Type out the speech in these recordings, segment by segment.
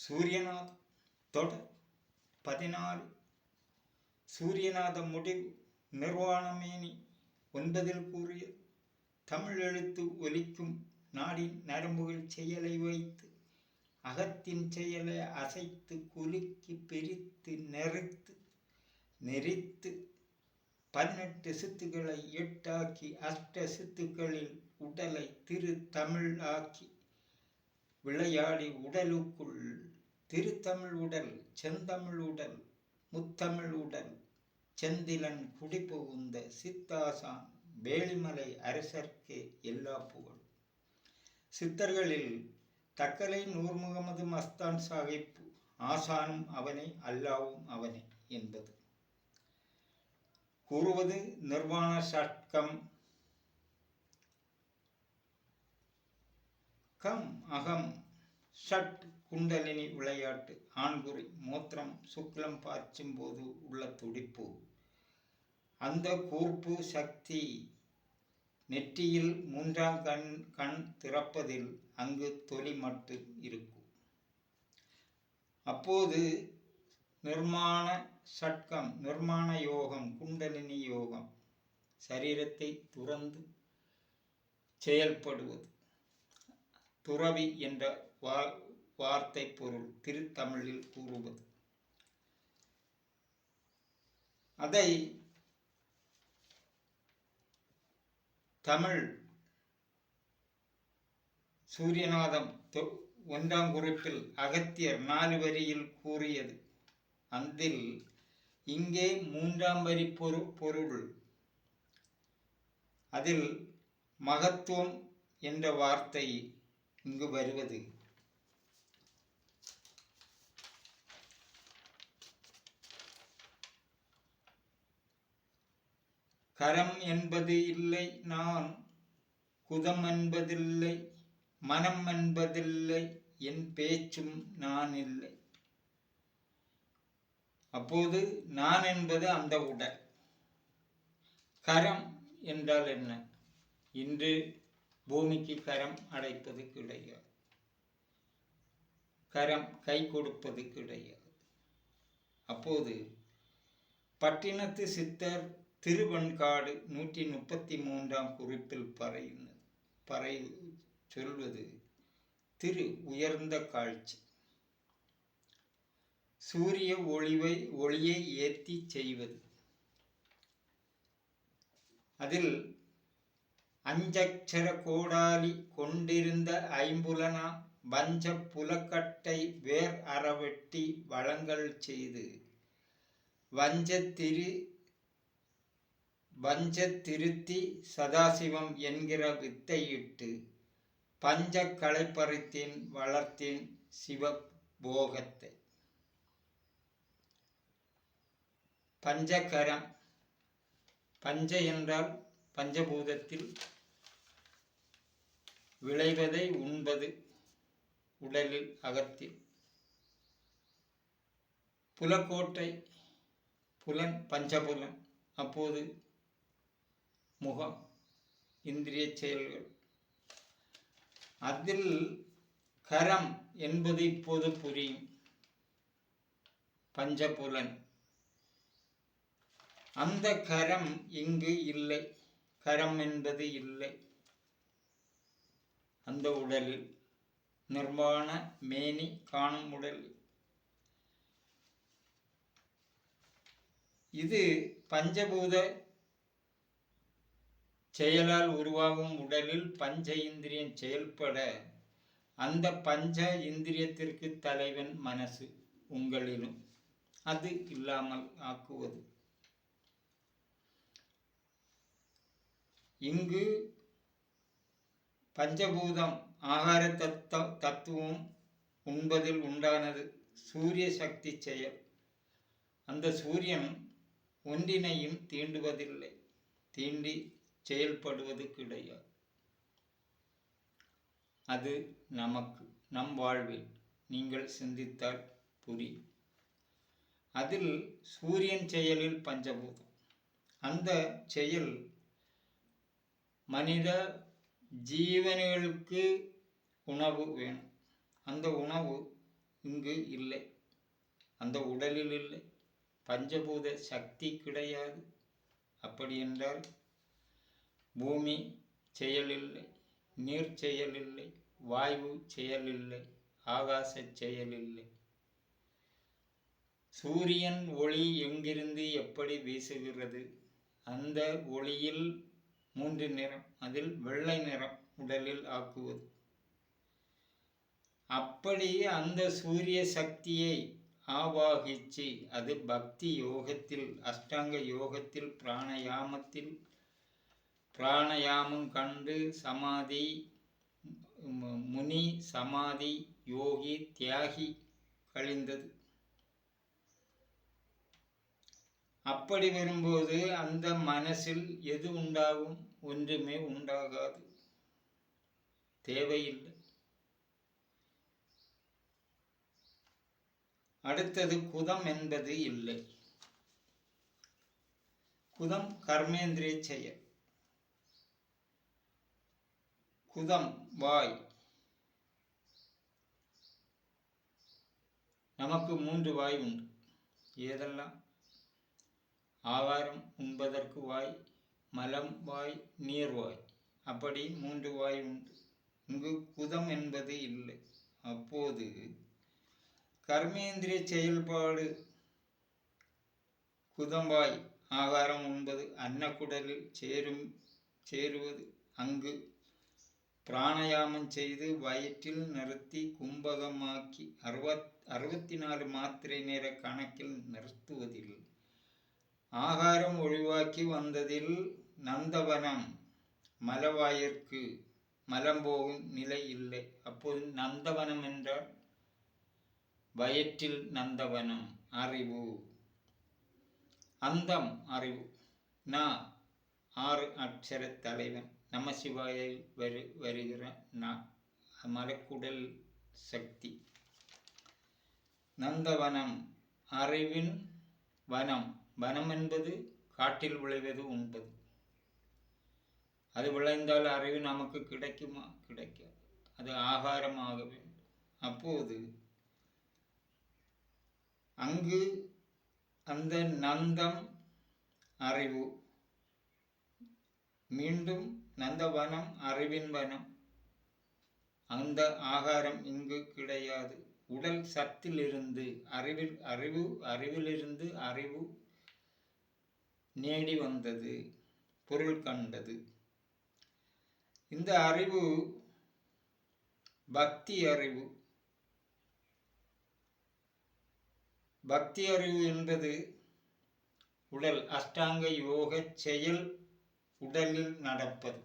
சூரியநாதம் தொடர் 14. சூரியநாத முடிவு நிர்வாணமேனி 9 கூறியது. தமிழ் எழுத்து ஒலிக்கும் நாடின் நரம்புகள் செயலை வைத்து அகத்தின் செயலை அசைத்து குலுக்கி பிரித்து நெறித்து 18 சித்துக்களை 8ஆக்கி அஷ்ட சித்துக்களில் உடலை திரு தமிழ் ஆக்கி விளையாடி உடலுக்குள் திருத்தமிழ் உடல் செந்தமிழ் உடல் முத்தமிழ் உடல் செந்திலன் குடிபுகுந்த சித்தாசான் வேலிமலை அரசர்க்கே எல்லா புகழ். சித்தர்களில் தக்கலை நூர் முகமது மஸ்தான் சாஹிப் ஆசானும் அவனே அல்லாவும் அவனே என்பது கூறுவது நிர்வாண ஷட்கம். கம் அகம் ஷட் குண்டலினி விளையாட்டு ஆண்குறி மூத்திரம் சுக்லம் பாய்ச்சும் போது உள்ள துடிப்பு. அந்த கூர்ப்பு சக்தி நெற்றியில் 3ஆம் கண் திறப்பதில் அங்கு தொலி மட்டு இருக்கும். அப்போது நிர்மாண ஷட்கம் நிர்மாண யோகம் குண்டலினி யோகம் சரீரத்தை துறந்து செயல்படுவது. துறவி என்ற வார்த்தை பொருள் திருத்தமிழில் கூறுவது. அதை தமிழ் சூரியநாதம் 1ஆம் குறிப்பில் அகத்தியர் 4 வரியில் கூறியது. அதில் இங்கே 3ஆம் வரி பொருள். அதில் மகத்துவம் என்ற வார்த்தை இங்கு வருவது. கரம் என்பது இல்லை, நான் குதம் என்பதில்லை, மனம் என்பதில்லை, என் பேச்சும் நான் இல்லை. அப்போது நான் என்பது அந்த உடல். கரம் என்றால் என்ன? இன்று பூமிக்கு கரம் அடைப்பது கிடையாது, கரம் கை கொடுப்பது கிடையாது. அப்போது பட்டினத்து சித்தர் திருவெண்காடு 133ஆம் குறிப்பில் சொல்வது திரு உயர்ந்த காட்சி. சூரிய ஒளியை ஏற்றி செய்வது. அதில் அஞ்சக்ஷர கோடாலி கொண்டிருந்த ஐம்புலனா வஞ்ச புலக்கட்டை வேர் அறவெட்டி வளங்கள் செய்து வஞ்சத்திருத்தி சதாசிவம் என்கிற வித்தையிட்டு பஞ்ச களைப்பறித்தேன் வளர்த்தேன் சிவபோகத்தை. பஞ்சகரம் பஞ்ச என்றால் பஞ்சபூதத்தில் விளைவதை உண்பது உடலில் அகத்தில். புலக்கோட்டை புலன் பஞ்சபுலன். அப்போது முகம் இந்திரிய செயல்கள். அதில் கரம் என்பது இப்போது புரியும். பஞ்சபுலன். அந்த கரம் இங்கு இல்லை, கரம் என்பது இல்லை அந்த உடலில். நிர்வாண மேனி காணும் உடல். இது பஞ்சபூத செயலால் உருவாகும் உடலில் பஞ்ச இந்திரியம் செயல்பட அந்த பஞ்ச இந்திரியத்திற்கு தலைவன் மனசு உங்களிலும். அது இல்லாமல் ஆக்குவது. இங்கு பஞ்சபூதம் ஆகார தத்துவம் உண்பதில் உண்டானது சூரிய சக்தி செயல். அந்த சூரியன் ஒன்றினையும் தீண்டுவதில்லை, தீண்டி செயல்படுவது கிடையாது. அது நமக்கு நம் வாழ்வில் நீங்கள் சிந்தித்தால் புரியும். அதில் சூரியன் செயலில் பஞ்சபூதம். அந்த செயல் மனித ஜீவன்களுக்கு உணவு வேணும். அந்த உணவு இங்கு இல்லை, அந்த உடலில் இல்லை. பஞ்சபூத சக்தி கிடையாது. அப்படி என்றால் பூமி செயலில்லை, நீர் செயலில்லை, வாயு செயலில்லை, ஆகாச செயலில்லை. சூரியன் ஒளி எங்கிருந்து எப்படி வீசுகிறது? அந்த ஒளியில் 3 நிறம், அதில் வெள்ளை நிறம் உடலில் ஆக்குவது. அப்படி அந்த சூரிய சக்தியை ஆவாகிச்சு, அது பக்தி யோகத்தில், அஷ்டாங்க யோகத்தில், பிராணயாமம் கண்டு சமாதி, முனி, சமாதி, யோகி, தியாகி கழிந்தது. அப்படி வரும்போது அந்த மனசில் எது உண்டாகும்? ஒன்றுமே உண்டாகாது, தேவையில்லை. அடுத்தது குதம் என்பது இல்லை. குதம் கர்மேந்திரிய செயல். குதம் வாய். நமக்கு 3 வாய் உண்டு. ஏதெல்லாம்? ஆகாரம் உண்பதற்கு வாய், மலம் வாய், நீர்வாய், அப்படி 3 வாய் உண்டு. இங்கு குதம் என்பது இல்லை. அப்போது கர்மேந்திரிய செயல்பாடு குதம்பாய், ஆகாரம் உண்பது, அன்னக்குடலில் சேருவது. அங்கு பிராணயாமம் செய்து வயிற்றில் நிறுத்தி கும்பகமாக்கி 64 மாத்திரை நேர கணக்கில் நிறுத்துவதில் ஆகாரம் ஒழிவாக்கி வந்ததில் நந்தவனம், மலவாயிற்கு மலம் போகும் நிலை இல்லை. அப்போது நந்தவனம் என்றால் வயிற்றில் நந்தவனம், அறிவு, அந்தம் அறிவு. 6 அட்சர தலைவன் நமசிவாயில் வருகிற மலக்குடல் சக்தி. நந்தவனம் அறிவின் வனம். வனம் என்பது காட்டில் விளைவது உண்பது. அது விளைந்தால் அறிவு நமக்கு கிடைக்குமா? கிடைக்காது. அது ஆகாரமாக வேண்டும். அப்போது அங்கு அந்த நந்தம் அறிவு, மீண்டும் நந்தவனம் அறிவின் வனம். அந்த ஆகாரம் இங்கு கிடையாது. உடல் சத்திலிருந்து அறிவிலிருந்து அறிவு நேடி வந்தது, பொருள் கண்டது. இந்த அறிவு பக்தி அறிவு. பக்தி அறிவு என்பது உடல் அஷ்டாங்க யோக செயல் உடலில் நடப்பது.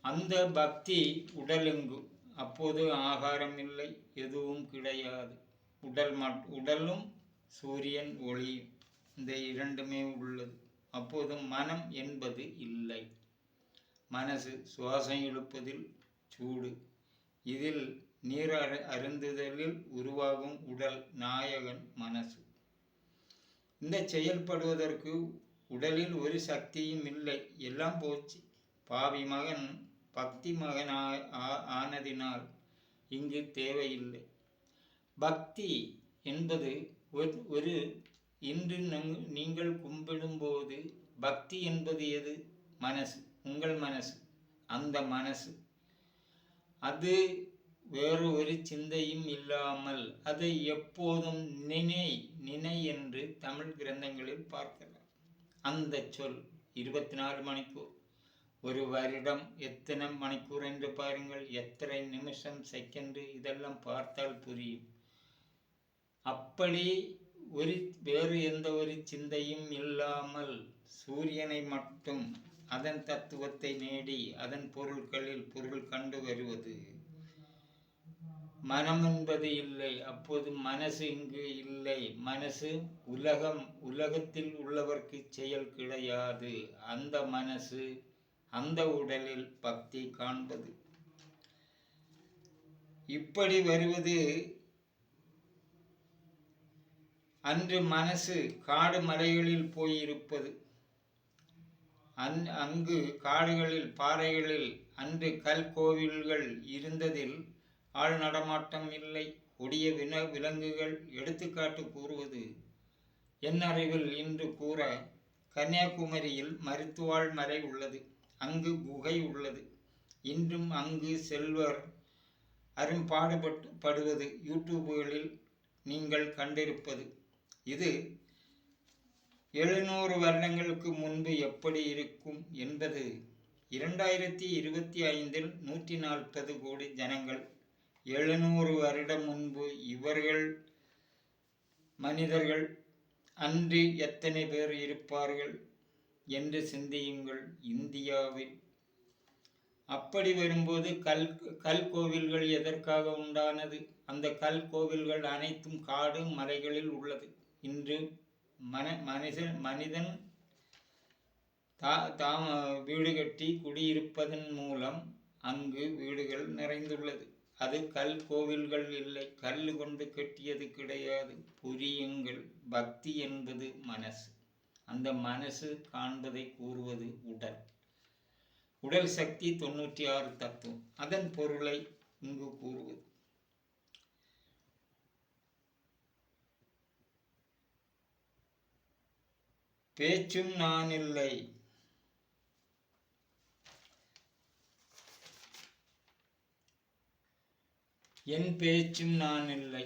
அந்த பக்தி உடலெங்கு. அப்போது ஆகாரம் இல்லை, எதுவும் கிடையாது. உடலும் சூரியன் ஒளியும், இந்த 2மே உள்ளது. அப்போது மனம் என்பது இல்லை. மனசு சுவாசம் இழுப்பதில் சூடு, இதில் நீர் அருந்துதலில் உருவாகும் உடல் நாயகன் மனசு. இந்த செயல்படுவதற்கு உடலில் ஒரு சக்தியும் இல்லை, எல்லாம் போச்சு. பாவி மகன் பக்தி மகன் ஆனதினால் இங்கு தேவையில்லை. பக்தி என்பது ஒரு இன்று நீங்கள் கும்பிடும்போது பக்தி என்பது எது? மனசு, உங்கள் மனசு. அந்த மனசு அது வேறு ஒரு சிந்தையும் இல்லாமல் அதை எப்போதும் நினை என்று தமிழ் கிரந்தங்களில் பார்க்கலாம். அந்த சொல் 24 மணிக்கூர். ஒரு வருடம் எத்தனை மணிக்கூர் என்று பாருங்கள், எத்தனை நிமிஷம், செகண்டு, இதெல்லாம் பார்த்தால் புரியும். அப்படி வேறு எந்த ஒரு சிந்தையும் இல்லாமல் சூரியனை மட்டும், அதன் தத்துவத்தை நேடி அதன் பொருள் கண்டு வருவது. மனம் என்பது இல்லை. அப்போது மனசு இங்கு இல்லை. மனசு உலகத்தில் உள்ளவர்க்கு செயல் கிடையாது. அந்த மனசு அந்த உடலில் பக்தி காண்பது. இப்படி வருவது அன்று மனசு காடு மலைகளில் போயிருப்பது. அங்கு காடுகளில் பாறைகளில் அன்று கல் கோவில்கள் இருந்ததில் ஆள் நடமாட்டம் இல்லை, கொடிய விலங்குகள். எடுத்துக்காட்டு கூறுவது என் அறிவில் இன்று கூற, கன்னியாகுமரியில் மருத்துவாள் மலை உள்ளது, அங்கு குகை உள்ளது. இன்றும் அங்கு செல்வர் அரும்பாடுபடுவது யூடியூபுகளில் நீங்கள் கண்டிருப்பது. இது 700 வருடங்களுக்கு முன்பு எப்படி இருக்கும் என்பது 2025 140 கோடி ஜனங்கள். 700 வருடம் முன்பு இவர்கள் மனிதர்கள் அன்று எத்தனை பேர் இருப்பார்கள் என்று சிந்தியுங்கள். இந்தியாவில் அப்படி வரும்போது கல் கோவில்கள் எதற்காக உண்டானது? அந்த கல் கோவில்கள் அனைத்தும் காடு மலைகளில் உள்ளது. இன்று மனிதன் வீடு கட்டி குடியிருப்பதன் மூலம் அங்கு வீடுகள் நிறைந்துள்ளது. அது கல் கோவில்கள் இல்லை, கல் கொண்டு கட்டியது கிடையாது. புரியுங்கள். பக்தி என்பது மனசு. அந்த மனசு காண்பதை கூறுவது உடல். உடல் சக்தி 96 தத்துவம். அதன் பொருளை இங்கு கூறுவது. பேச்சும் நான் இல்லை, என் பேச்சும் நான் இல்லை.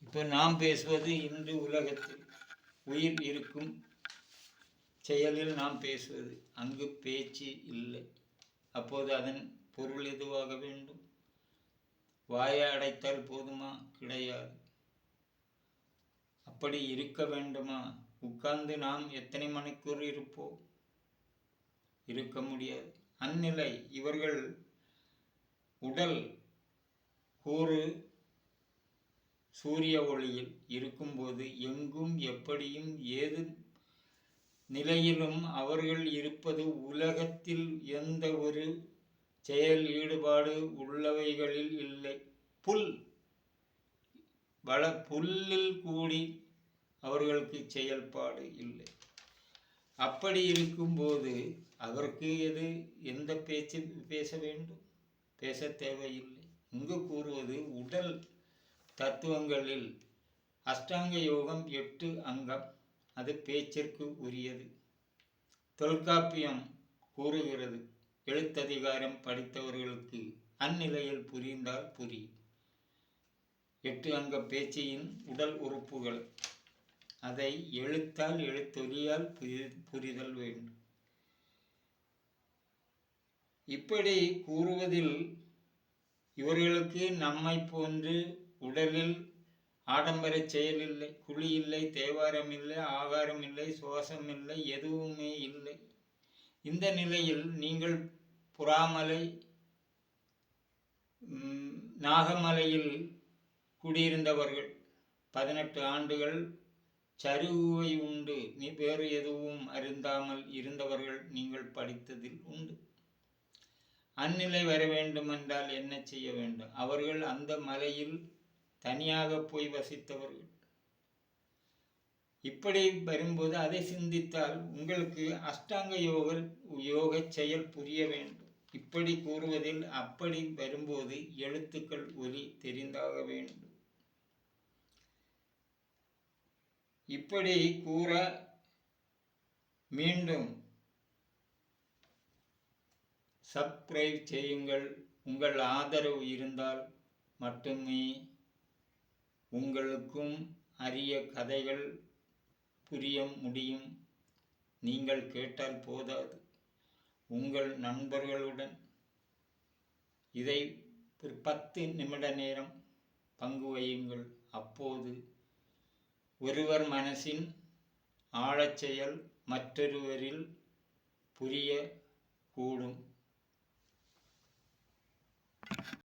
இப்போ நாம் பேசுவது இன்று உலகத்தில் உயிர் இருக்கும் செயலில் நாம் பேசுவது. அங்கு பேச்சு இல்லை. அப்போது அதன் பொருள் எதுவாக வேண்டும்? வாயை அடைத்தால் போதுமா? கிடையாது. அப்படி இருக்க வேண்டுமா? உட்கார்ந்து நாம் எத்தனை மணிக்கூர் இருப்போம்? இருக்க முடியாது. அந்நிலை. இவர்கள் உடல் கூறு சூரிய ஒளியில் இருக்கும்போது எங்கும் எப்படியும் ஏது நிலையிலும் அவர்கள் இருப்பது உலகத்தில் எந்த ஒரு செயல் ஈடுபாடு உள்ளவைகளில் இல்லை. புல்லில் கூடி அவர்களுக்கு செயல்பாடு இல்லை. அப்படி இருக்கும்போது அவருக்கு எந்த பேச்சு பேச வேண்டும்? பேச தேவையில்லை. இங்கு கூறுவது உடல் தத்துவங்களில் அஷ்டாங்க யோகம் 8 அங்கம். அது பேச்சிற்கு உரியது. தொல்காப்பியம் கூறுகிறது, எழுத்ததிகாரம் படித்தவர்களுக்கு அந்நிலையில் புரிந்தால் புரியும். 8 அங்க பேச்சின் உடல் உறுப்புகள். அதை எழுத்தொலியால் புரிதல் வேண்டும். இப்படி கூறுவதில் இவர்களுக்கு நம்மை போன்று உடலில் ஆடம்பர செயல் இல்லை, குழி இல்லை, தேவாரம் இல்லை, ஆகாரம் இல்லை, சுவாசம் இல்லை, எதுவுமே இல்லை. இந்த நிலையில் நீங்கள் புறாமலை நாகமலையில் குடியிருந்தவர்கள் 18 ஆண்டுகள் சருகுவை உண்டு வேறு எதுவும் அருந்தாமல் இருந்தவர்கள் நீங்கள் படித்ததில் உண்டு. அந்நிலை வர வேண்டுமென்றால் என்ன செய்ய வேண்டும்? அவர்கள் அந்த மலையில் தனியாக போய் வசித்தவர்கள். இப்படி வரும்போது அதை சிந்தித்தால் உங்களுக்கு அஷ்டாங்க யோக செயல் புரிய வேண்டும். இப்படி கூறுவதில் அப்படி வரும்போது எழுத்துக்கள் ஒலி தெரிந்தாக வேண்டும். இப்படி கூற மீண்டும் சப்ஸ்கிரைப் செய்யுங்கள். உங்கள் ஆதரவு இருந்தால் மட்டுமே உங்களுக்கும் அரிய கதைகள் புரிய முடியும். நீங்கள் கேட்டால் போதாது, உங்கள் நண்பர்களுடன் இதை ஒரு 10 நிமிட நேரம் பங்கு வையுங்கள். அப்போது ஒருவர் மனசின் ஆழச்செயல் மற்றொருவரில் புரிய கூடும்.